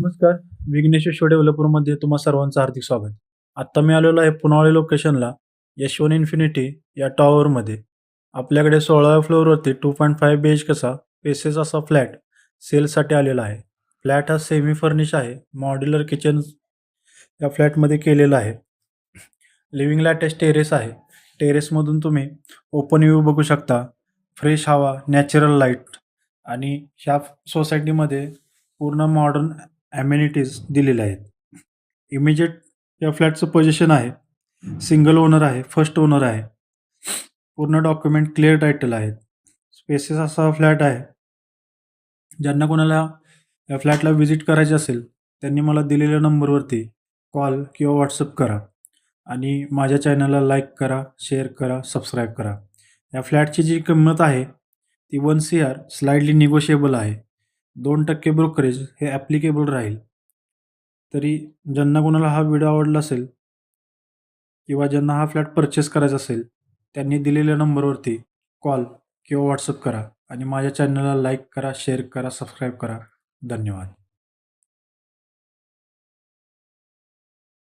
नमस्कार. विघ्नेश शो डेव्हलपरमध्ये तुम्हा सर्वांचं हार्दिक स्वागत. आत्ता मी आलेलो आहे पुनावळे लोकेशनला यशवंत इन्फिनिटी या टॉवरमध्ये. आपल्याकडे 16व्या फ्लोअरवरती 2.5 बीएचकेचा स्पेसेस असा फ्लॅट सेलसाठी आलेला आहे. फ्लॅट हा सेमी फर्निश आहे. मॉड्युलर किचन या फ्लॅटमध्ये केलेलं आहे. लिव्हिंगला अटॅच टेरेस आहे. टेरेसमधून तुम्ही ओपन व्ह्यू बघू शकता. फ्रेश हवा, नॅचरल लाईट आणि ह्या सोसायटीमध्ये पूर्ण मॉडर्न ॲमेनिटीज दिलेल्या आहेत. इमिजिएट या फ्लॅटचं पोझिशन आहे. सिंगल ओनर आहे, फर्स्ट ओनर आहे. पूर्ण डॉक्युमेंट क्लिअर टायटल आहेत. स्पेसेस असा फ्लॅट आहे. ज्यांना कोणाला या फ्लॅटला व्हिजिट करायची असेल त्यांनी मला दिलेल्या नंबरवरती कॉल किंवा व्हॉट्सअप करा आणि माझ्या चॅनलला लाईक करा, शेअर करा, सबस्क्राईब करा. या फ्लॅटची जी किंमत आहे ती 1 CR स्लाइडली निगोशिएबल आहे. 2% ब्रोकरेज हे ॲप्लिकेबल राहील. तरी ज्यांना कोणाला हा व्हिडिओ आवडला असेल किंवा ज्यांना हा फ्लॅट परचेस करायचा असेल त्यांनी दिलेल्या नंबरवरती कॉल किंवा व्हॉट्सअप करा आणि माझ्या चॅनलला लाईक करा, शेअर करा, सबस्क्राईब करा. धन्यवाद.